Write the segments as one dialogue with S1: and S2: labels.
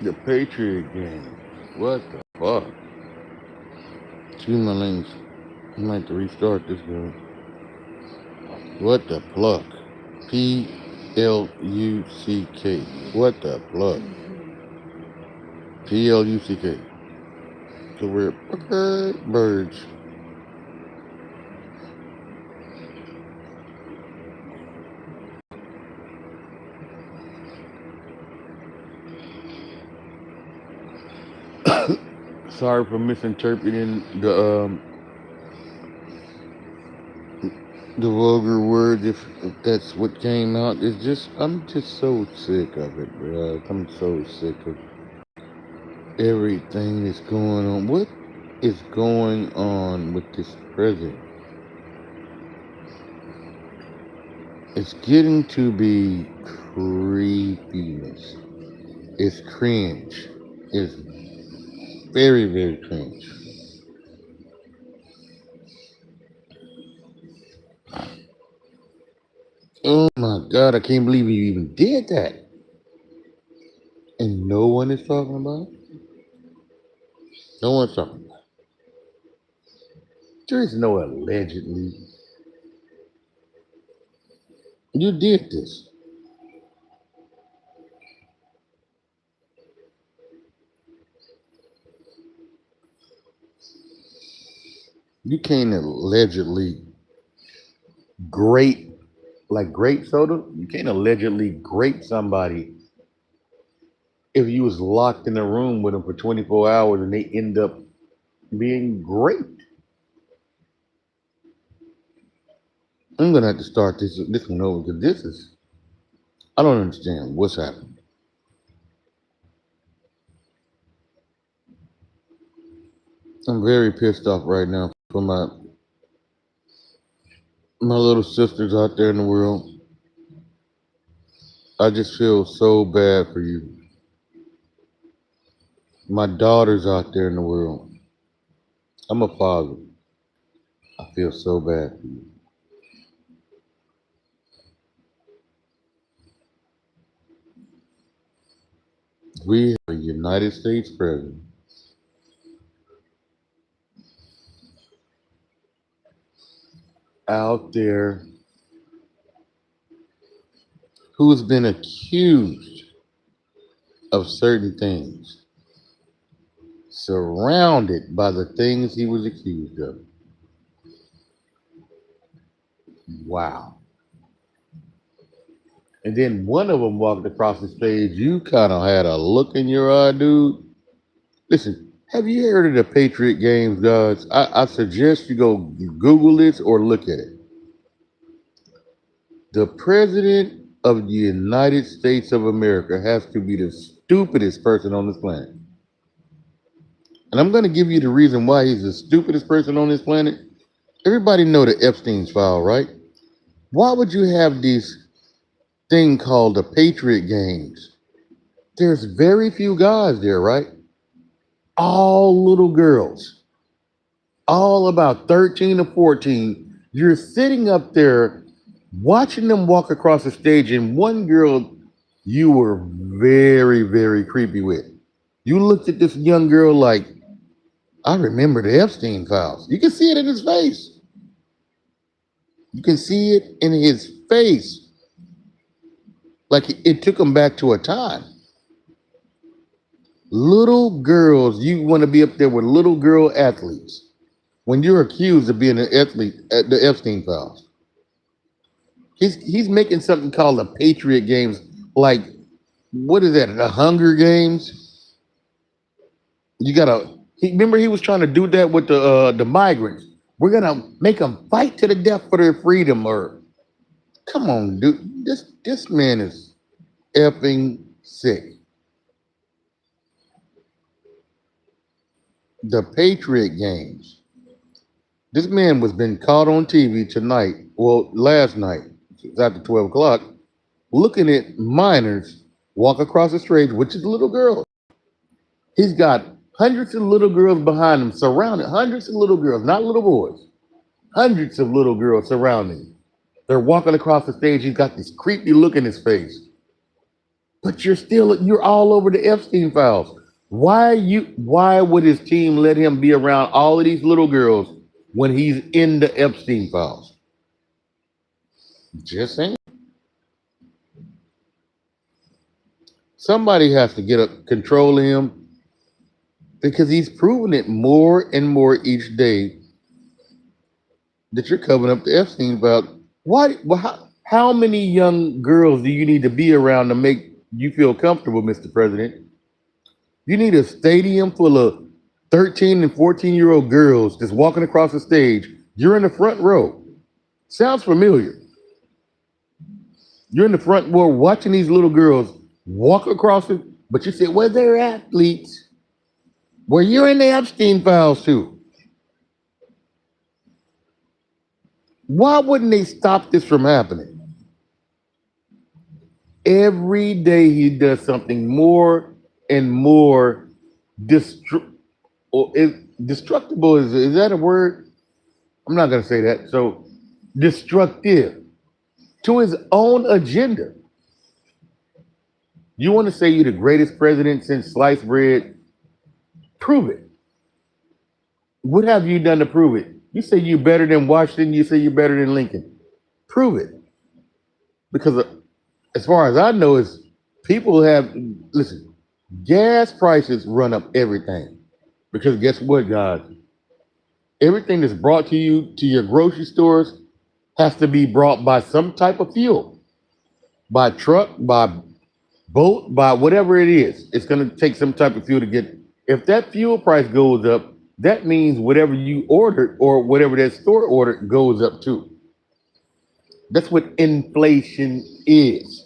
S1: The Patriot Games. What the fuck? Excuse my language. I might have to restart this girl. What the pluck? Pluck. What the pluck? Pluck. So we're birds. Sorry for misinterpreting the vulgar words if that's what came out. It's just I'm just so sick of it, bro. I'm so sick of everything that's going on. What is going on with this president? It's getting to be creepiness. It's cringe. It's very, very cringe. Oh my god, I can't believe you even did that. And no one is talking about it? No one's talking about it. There is no allegedly. You did this. You can't allegedly grape, like grape soda, you can't allegedly grape somebody if you was locked in a room with them for 24 hours and they end up being raped. I'm gonna have to start this one over because this is I don't understand what's happening. I'm very pissed off right now for my little sisters out there in the world. I just feel so bad for you. My daughters out there in the world. I'm a father. I feel so bad for you. We have a United States president out there who's been accused of certain things, surrounded by the things he was accused of. Wow. And then one of them walked across the stage. You kind of had a look in your eye, dude. Listen, have you heard of the Patriot Games, guys? I suggest you go Google this or look at it. The President of the United States of America has to be the stupidest person on this planet. And I'm going to give you the reason why he's the stupidest person on this planet. Everybody know the Epstein's file, right? Why would you have this thing called the Patriot Games? There's very few guys there, right? All little girls, all about 13 or 14. You're sitting up there watching them walk across the stage, and one girl you were very, very creepy with. You looked at this young girl like, I remember the Epstein files. You can see it in his face. You can see it in his face. Like it took him back to a time. Little girls, you want to be up there with little girl athletes when you're accused of being an athlete at the Epstein files. He's making something called the Patriot Games. Like, what is that? The Hunger Games? You gotta. Remember he was trying to do that with the migrants. We're gonna make them fight to the death for their freedom. Or come on, dude. This man is effing sick. The Patriot Games. This man was been caught on TV tonight. Well, last night. It's after 12 o'clock. Looking at minors walk across the stage, which is little girls. He's got hundreds of little girls behind him, surrounded, hundreds of little girls, not little boys, hundreds of little girls surrounding him. They're walking across the stage. He's got this creepy look in his face. but you're all over the Epstein files. Why would his team let him be around all of these little girls when he's in the Epstein files? Just saying. Somebody has to get up control him because he's proving it more and more each day that you're covering up the Epstein file. Why? Well, how many young girls do you need to be around to make you feel comfortable, Mr. President? You need a stadium full of 13 and 14-year-old girls just walking across the stage. You're in the front row. Sounds familiar. You're in the front row watching these little girls walk across it, but you said, well, they're athletes. Well, you're in the Epstein files too. Why wouldn't they stop this from happening? Every day he does something more and more destructible. Is that a word? I'm not going to say that. So destructive to his own agenda. You want to say you're the greatest president since sliced bread? Prove it. What have you done to prove it? You say you're better than Washington. You say you're better than Lincoln. Prove it. Because as far as I know, is people have, listen, gas prices run up everything. Because guess what, guys? Everything that's brought to you to your grocery stores has to be brought by some type of fuel, by truck, by boat, by whatever it is. It's going to take some type of fuel to get. If that fuel price goes up, that means whatever you ordered or whatever that store ordered goes up too. That's what inflation is.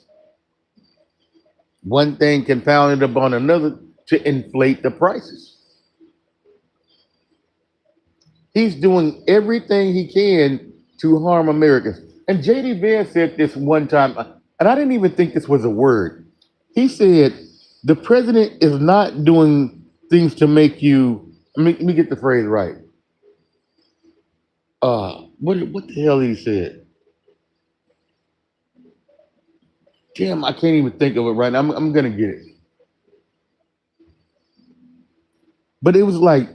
S1: One thing compounded upon another to inflate the prices. He's doing everything he can to harm Americans. And J.D. Vance said this one time, and I didn't even think this was a word. He said, the president is not doing things to make you, let me get the phrase right. What the hell he said? Damn, I can't even think of it right now. I'm going to get it. But it was like,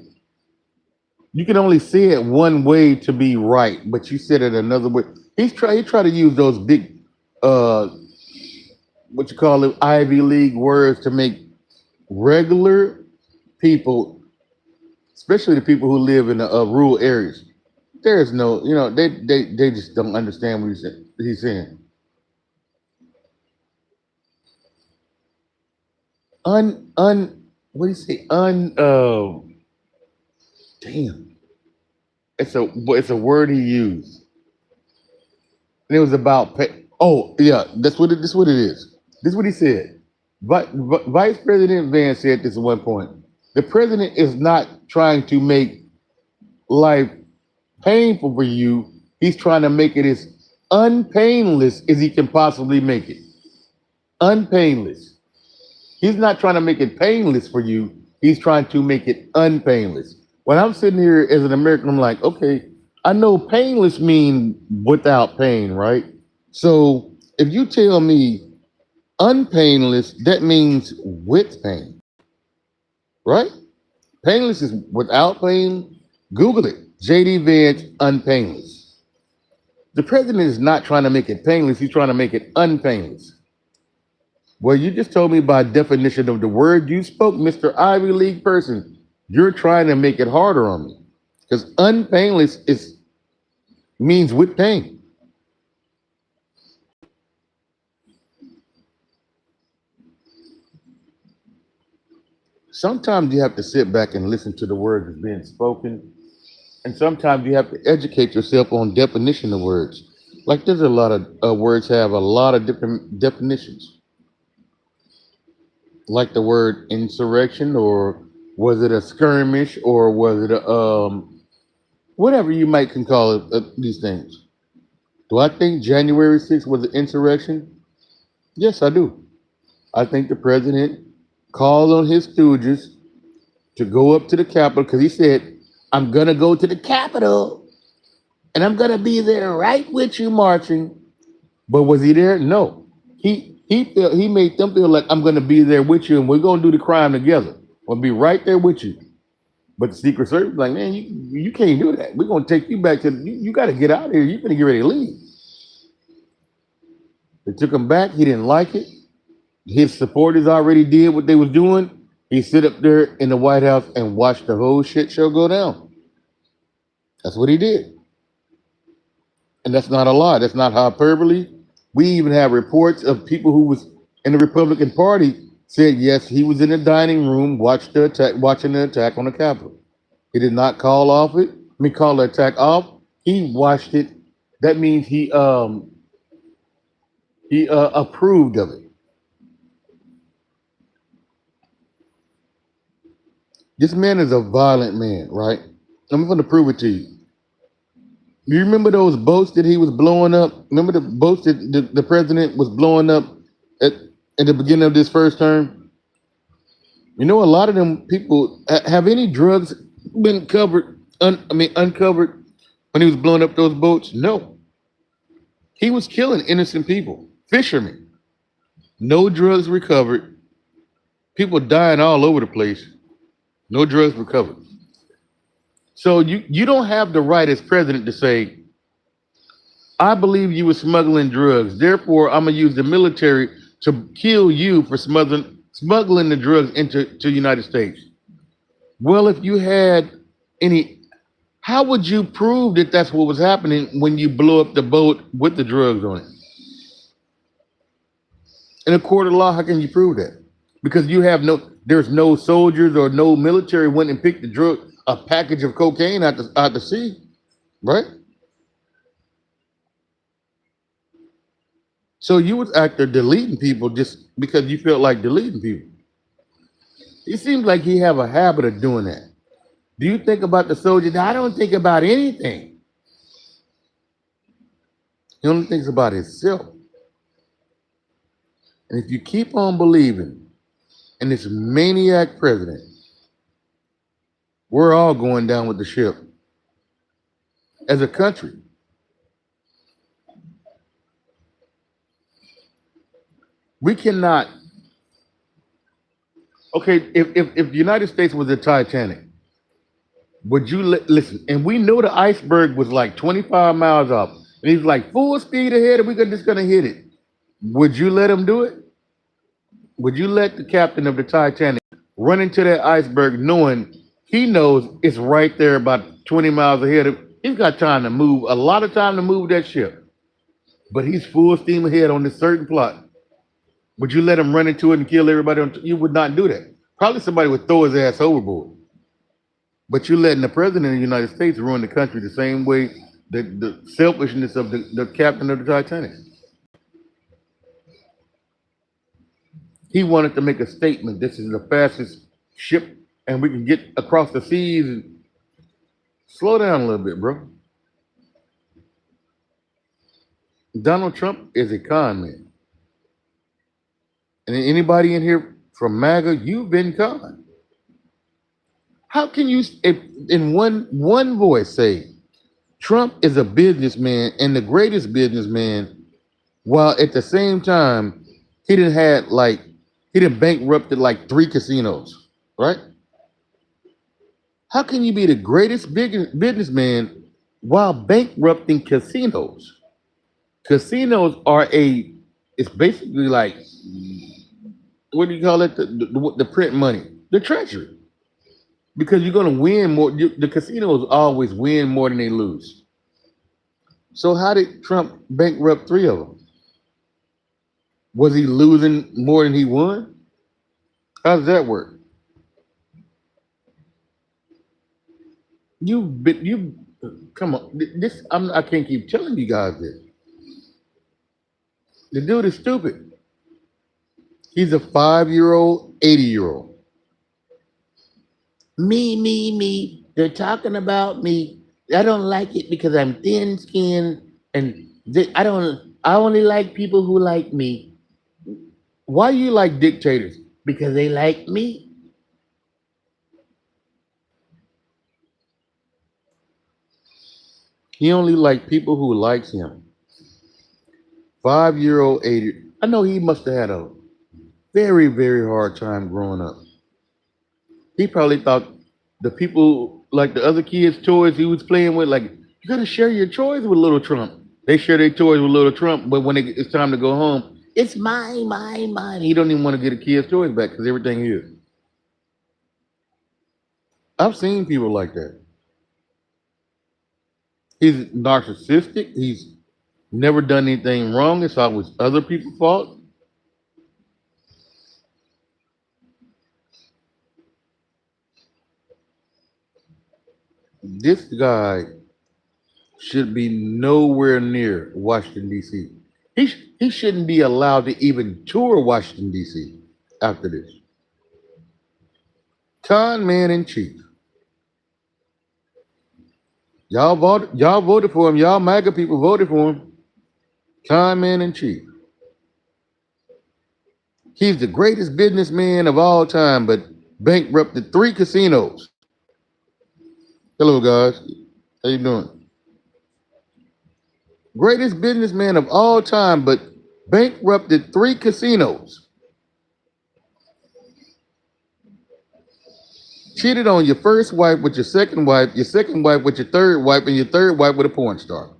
S1: you can only say it one way to be right, but you said it another way. He tried to use those big, what you call it, Ivy League words to make regular people, especially the people who live in the rural areas. There's no, they just don't understand what he's saying. What do you say? Damn. It's a word he used. And it was about oh yeah, that's what it is. This is what he said. Vice President Vance said this at one point. The president is not trying to make life painful for you. He's trying to make it as unpainless as he can possibly make it. Unpainless. He's not trying to make it painless for you. He's trying to make it unpainless. When I'm sitting here as an American, I'm like, okay, I know painless mean without pain, right? So if you tell me unpainless, that means with pain, right? Painless is without pain. Google it. JD Vance, unpainless. The president is not trying to make it painless. He's trying to make it unpainless. Well, you just told me by definition of the word you spoke, Mr. Ivy League person, you're trying to make it harder on me. Because unpainless means with pain. Sometimes you have to sit back and listen to the words that's being spoken. And sometimes you have to educate yourself on definition of words. Like there's a lot of words have a lot of different definitions. Like the word insurrection, or was it a skirmish, or was it a whatever you might can call it, these things. Do I think January 6th was an insurrection? Yes, I do. I think the president called on his stooges to go up to the Capitol because he said, I'm going to go to the Capitol and I'm going to be there right with you marching. But was he there? No. He made them feel like I'm gonna be there with you and we're gonna do the crime together. I'll be right there with you. But the Secret Service like, man, you can't do that. We're gonna take you back to you gotta get out of here. You're gonna get ready to leave. They took him back, he didn't like it. His supporters already did what they was doing. He sit up there in the White House and watched the whole shit show go down. That's what he did. And that's not a lie. That's not hyperbole. We even have reports of people who was in the Republican Party said yes, he was in the dining room, watching the attack on the Capitol. He did not call off it. Call the attack off. He watched it. That means he approved of it. This man is a violent man, right? I'm going to prove it to you. You remember those boats that he was blowing up? Remember the boats that the president was blowing up at, at the beginning of this first term? You know, a lot of them people have any drugs been uncovered when he was blowing up those boats? No. He was killing innocent people, fishermen. No drugs recovered. People dying all over the place. No drugs recovered. So you don't have the right as president to say, I believe you were smuggling drugs. Therefore, I'm gonna use the military to kill you for smuggling the drugs into the United States. Well, if you had any, how would you prove that that's what was happening when you blew up the boat with the drugs on it? In a court of law, how can you prove that? Because there's no soldiers or no military went and picked a package of cocaine out the sea, right? So you was out there deleting people just because you felt like deleting people. It seems like he have a habit of doing that. Do you think about the soldiers? I don't think about anything. He only thinks about himself. And if you keep on believing in this maniac president, we're all going down with the ship as a country. We cannot. Okay, if the United States was the Titanic, would you listen? And we know the iceberg was like 25 miles off, and he's like full speed ahead, and just gonna hit it. Would you let him do it? Would you let the captain of the Titanic run into that iceberg knowing he knows it's right there about 20 miles ahead of he's got time to move, a lot of time to move that ship. But he's full steam ahead on this certain plot. Would you let him run into it and kill everybody? You would not do that. Probably somebody would throw his ass overboard. But you're letting the president of the United States ruin the country the same way the selfishness of the captain of the Titanic. He wanted to make a statement. This is the fastest ship, and we can get across the seas. And slow down a little bit, bro. Donald Trump is a con man. And anybody in here from MAGA, you've been conned. How can you, in one voice, say Trump is a businessman and the greatest businessman, while at the same time he didn't bankrupted like 3 casinos, right? How can you be the greatest businessman while bankrupting casinos? Casinos it's basically like, what do you call it? The print money, the treasury. Because you're going to win more. The casinos always win more than they lose. So how did Trump bankrupt 3 of them? Was he losing more than he won? How does that work? You come on. I can't keep telling you guys this. The dude is stupid. He's a 5-year-old, 80-year-old. Me. They're talking about me. I don't like it because I'm thin skinned and I only like people who like me. Why do you like dictators? Because they like me. He only like people who likes him. 5-year-old, 80. I know he must have had a very, very hard time growing up. He probably thought the people, like the other kids' toys he was playing with, like, you gotta share your toys with little Trump. They share their toys with little Trump, but when it's time to go home, it's mine, mine, mine. He don't even want to get a kid's toys back because everything is. I've seen people like that. He's narcissistic. He's never done anything wrong. It's always other people's fault. This guy should be nowhere near Washington, D.C. He shouldn't be allowed to even tour Washington, D.C. after this. Con man in chief. Y'all voted for him. Y'all MAGA people voted for him. Con man in chief. He's the greatest businessman of all time, but bankrupted 3 casinos. Hello, guys. How you doing? Greatest businessman of all time, but bankrupted 3 casinos. Cheated on your first wife with your second wife with your third wife, and your third wife with a porn star.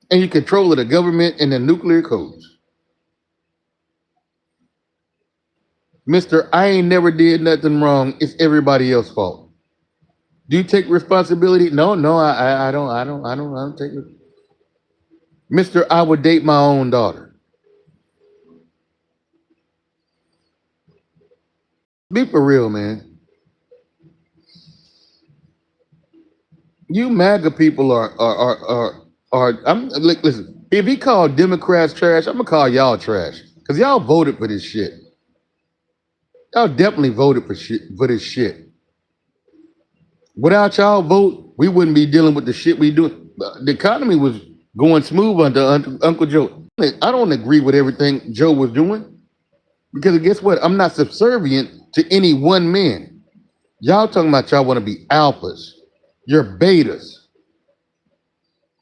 S1: And you control the government and the nuclear codes. Mister, I ain't never did nothing wrong. It's everybody else's fault. Do you take responsibility? No, I don't take it. Mister, I would date my own daughter. Be for real, man. You MAGA people listen, if he called Democrats trash, I'm gonna call y'all trash. Because y'all voted for this shit. Y'all definitely voted for this shit. Without y'all vote, we wouldn't be dealing with the shit we do. The economy was going smooth under Uncle Joe. I don't agree with everything Joe was doing. Because guess what? I'm not subservient to any one man. Y'all talking about y'all want to be alphas. You're betas.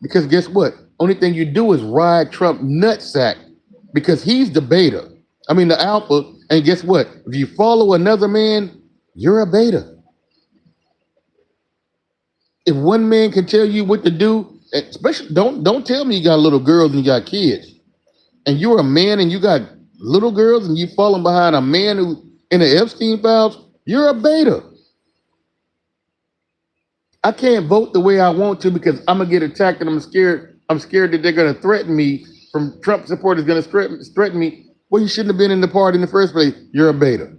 S1: Because guess what? Only thing you do is ride Trump nutsack because he's the beta. I mean the alpha. And guess what? If you follow another man, you're a beta. If one man can tell you what to do, especially don't tell me you got little girls and you got kids, and you're a man and you got little girls and you falling behind a man who in the Epstein files, you're a beta. I can't vote the way I want to because I'm gonna get attacked and I'm scared. I'm scared that they're gonna threaten me. From Trump supporters gonna threaten me. Well, you shouldn't have been in the party in the first place. You're a beta.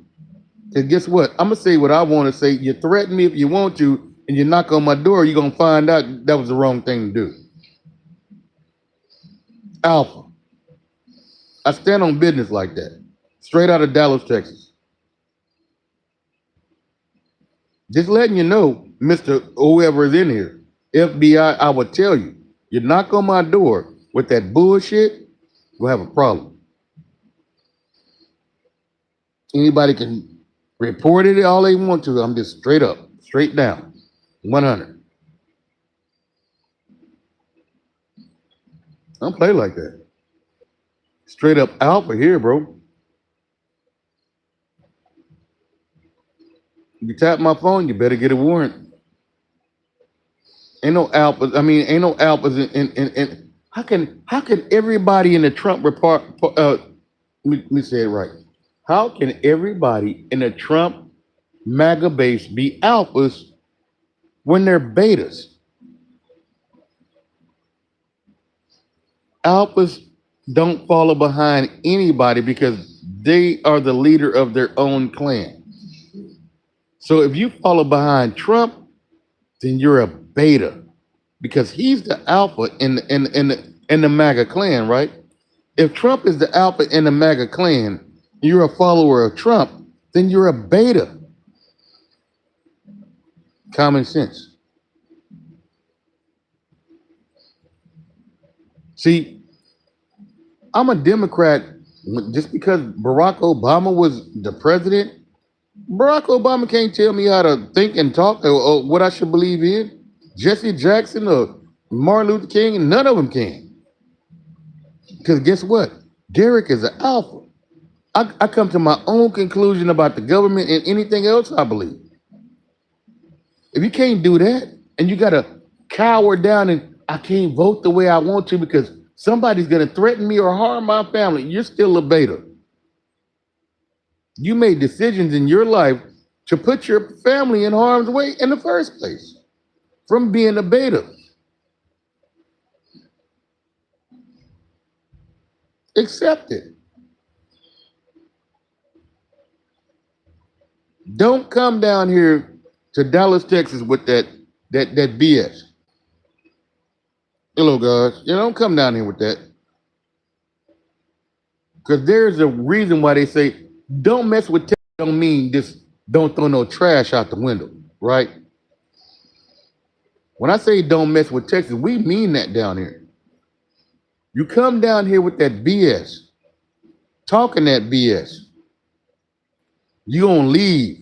S1: And guess what? I'm gonna say what I want to say. You threaten me if you want to, and you knock on my door, you're gonna find out that was the wrong thing to do. Alpha. I stand on business like that. Straight out of Dallas, Texas. Just letting you know, Mr. Whoever is in here, FBI, I would tell you, you knock on my door with that bullshit, we'll have a problem. Anybody can report it all they want to. I'm just straight up, straight down, 100. I don't play like that. Straight up alpha here, bro. You tap my phone, you better get a warrant. Ain't no alphas. I mean, ain't no alphas in how can everybody in the Trump report let me say it right. How can everybody in the Trump MAGA base be alphas when they're betas? Alphas don't follow behind anybody because they are the leader of their own clan. So if you follow behind Trump, then you're a beta because he's the alpha in the MAGA clan, right? If Trump is the alpha in the MAGA clan, you're a follower of Trump, then you're a beta. Common sense. See, I'm a Democrat just because Barack Obama was the president. Barack Obama can't tell me how to think and talk or what I should believe in. Jesse Jackson or Martin Luther King, none of them can. Because guess what? Derek is an alpha. I come to my own conclusion about the government and anything else I believe. If you can't do that and you got to cower down and I can't vote the way I want to because somebody's going to threaten me or harm my family, you're still a beta. You made decisions in your life to put your family in harm's way in the first place from being a beta. Accept it. Don't come down here to Dallas, Texas with that BS. Hello, guys. You don't come down here with that because there's a reason why they say don't mess with Texas. Don't mean just don't throw no trash out the window, right? When I say don't mess with Texas, we mean that down here. You come down here with that BS, talking that BS, you gonna leave.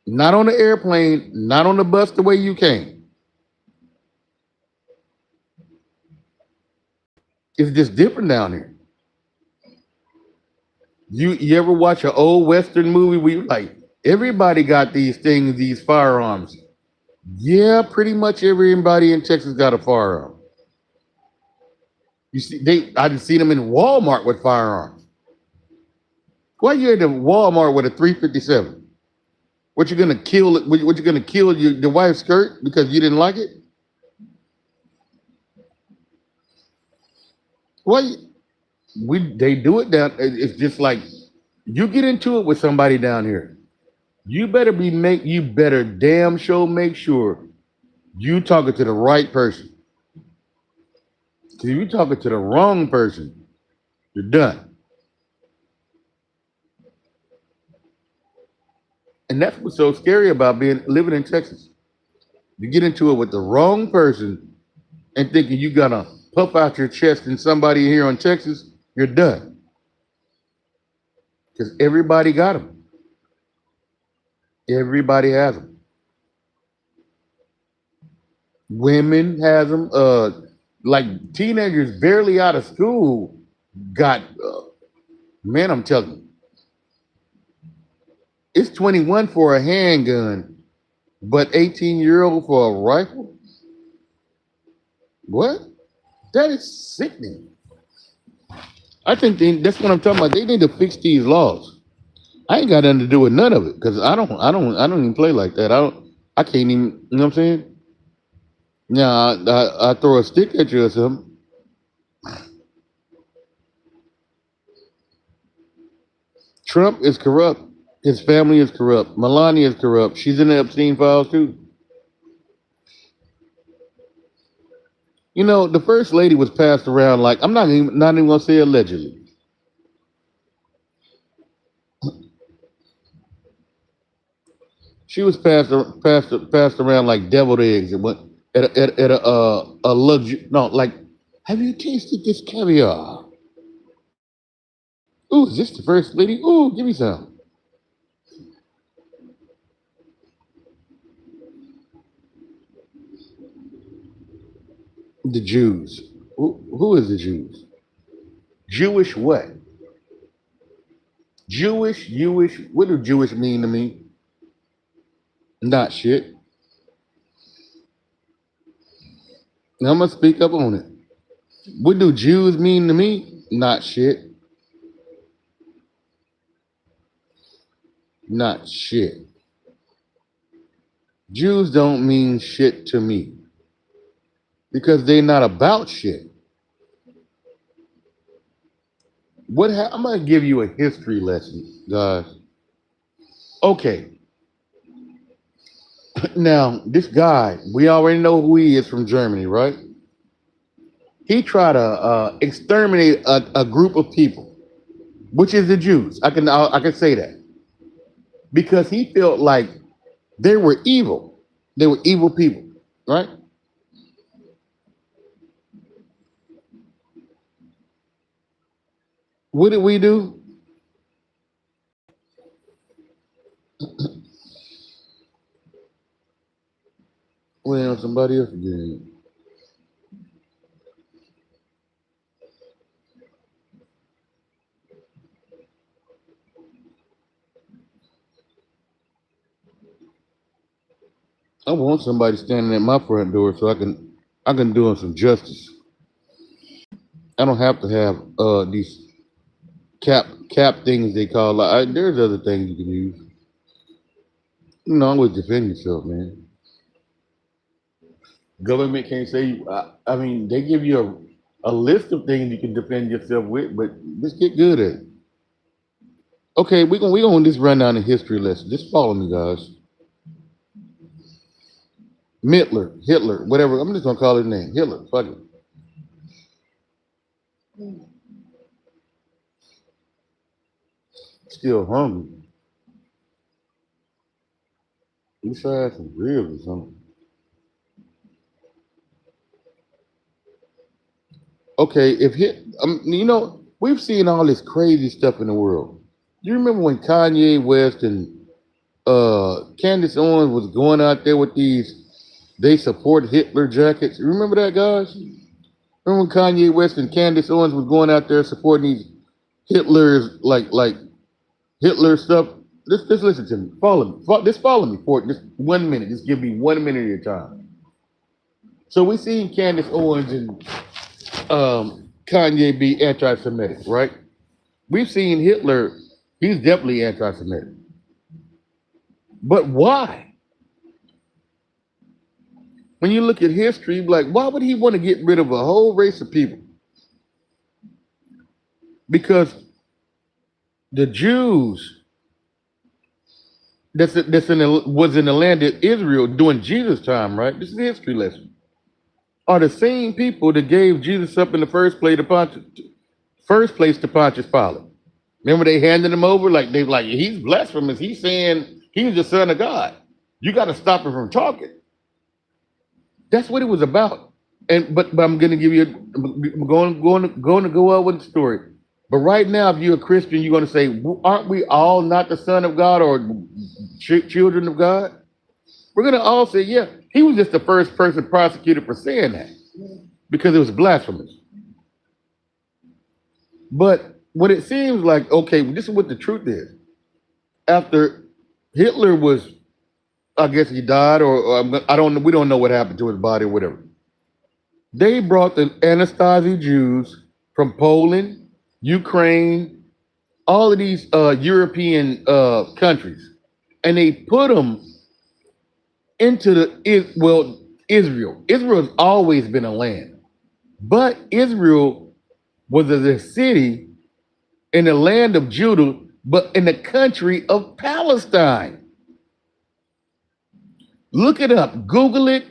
S1: Not on the airplane, not on the bus the way you came. It's just different down here. You ever watch an old Western movie where you like everybody got these things, these firearms? Yeah, pretty much everybody in Texas got a firearm. You see, I didn't see them in Walmart with firearms. Why you at the Walmart with a 357? What you gonna kill? What you gonna kill your wife's skirt because you didn't like it? Why? They do it down. It's just like you get into it with somebody down here. You better damn sure make sure you talking to the right person. Because if you talking to the wrong person, you're done. And that's what's so scary about being living in Texas. You get into it with the wrong person and thinking you gotta puff out your chest in somebody here in Texas, you're done. Because everybody got them. Everybody has them. Women has them. Like teenagers barely out of school got. Man, I'm telling you, it's 21 for a handgun, but 18-year-old for a rifle. What? That is sickening. I think that's what I'm talking about. They need to fix these laws. I ain't got nothing to do with none of it because I don't even play like that. I can't even. You know what I'm saying? Now I throw a stick at you or something. Trump is corrupt. His family is corrupt. Melania is corrupt. She's in the Epstein files too. You know, the first lady was passed around like I'm not even gonna say allegedly. She was passed around like deviled eggs. It went at a luxury. No, like, have you tasted this caviar? Ooh, is this the first lady? Ooh, give me some. The Jews. Who is the Jews? Jewish what? Jewish. What do Jewish mean to me? Not shit. Now I'm gonna speak up on it. What do Jews mean to me? Not shit. Not shit. Jews don't mean shit to me because they're not about shit. I'm gonna give you a history lesson, guys. Okay, now this guy, we already know who he is from Germany, right? He tried to exterminate a group of people, which is the Jews. I can say that because he felt like they were evil. They were evil people, right? What did we do? Well, somebody else again. I want somebody standing at my front door so I can do him some justice. I don't have to have these cap things they call. There's other things you can use. You know, always defend yourself, man. Government can't say. I mean, they give you a list of things you can defend yourself with, but just get good at it. Okay, we gonna just run down the history lesson. Just follow me, guys. Hitler, whatever. I'm just gonna call his name. Hitler. Fuck it. Still hungry. You should have some ribs or something. Okay, you know, we've seen all this crazy stuff in the world. You remember when Kanye West and Candace Owens was going out there with these they support Hitler jackets? You remember that, guys? Remember when Kanye West and Candace Owens was going out there supporting these Hitler's like Hitler stuff? Just listen to me. Follow me. Just follow me for just 1 minute. Just give me 1 minute of your time. So we seen Candace Owens and Kanye be anti-Semitic, right? We've seen Hitler, he's definitely anti-Semitic. But why? When you look at history, like, why would he want to get rid of a whole race of people? Because the Jews was in the land of Israel during Jesus' time, right? This is a history lesson. Are the same people that gave Jesus up in the first place to Pontius Pilate. Remember they handed him over like he's blasphemous. He's saying he's the son of God. You got to stop him from talking. That's what it was about. And but I'm going to give you. I'm going to go out with the story. But right now, if you're a Christian, you're going to say, aren't we all not the son of God or children of God? We're going to all say, yeah, he was just the first person prosecuted for saying that because it was blasphemous. But what it seems like, okay, this is what the truth is. After Hitler was, I guess he died, or I don't know, we don't know what happened to his body or whatever. They brought the Anastasi Jews from Poland, Ukraine, all of these European countries, and they put them into Israel. Israel has always been a land, but Israel was a city in the land of Judah, but in the country of Palestine. Look it up, Google it,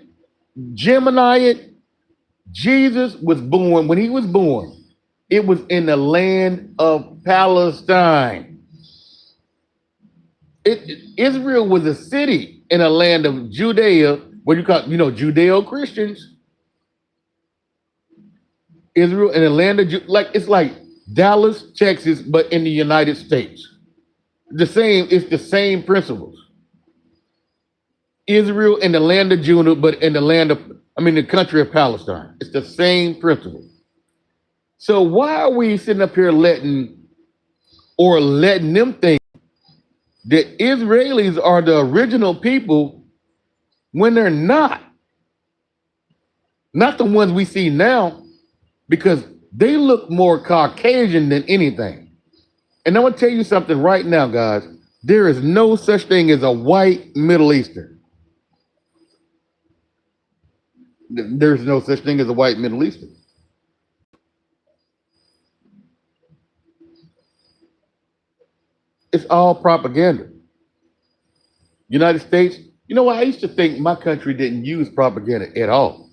S1: Gemini it. Jesus was born, when he was born, it was in the land of Palestine. Israel was a city in a land of Judea, what you call, Judeo-Christians. Israel in a land of, it's like Dallas, Texas, but in the United States. It's the same principles. Israel in the land of Judah, but in the country of Palestine. It's the same principle. So why are we sitting up here letting them think that Israelis are the original people when they're not? Not the ones we see now, because they look more Caucasian than anything. And I'm going to tell you something right now, guys. There is no such thing as a white Middle Eastern. There's no such thing as a white Middle Eastern. It's all propaganda. United States, you know what? I used to think my country didn't use propaganda at all.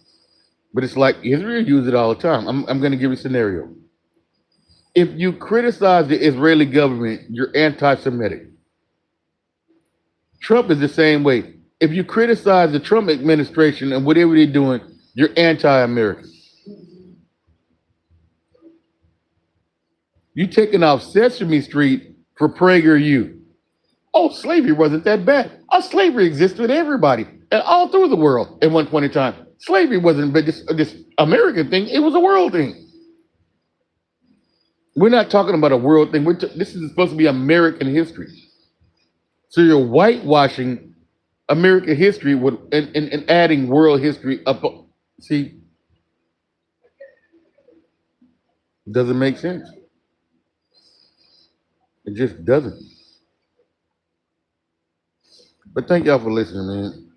S1: But it's like Israel uses it all the time. I'm going to give you a scenario. If you criticize the Israeli government, you're anti-Semitic. Trump is the same way. If you criticize the Trump administration and whatever they're doing, you're anti-American. You taking off Sesame Street for PragerU. Oh, slavery wasn't that bad. Slavery existed with everybody and all through the world at one point in time. Slavery wasn't this American thing. It was a world thing. We're not talking about a world thing. This is supposed to be American history. So you're whitewashing American history would and adding world history up. See, doesn't make sense. It just doesn't. But thank y'all for listening, man.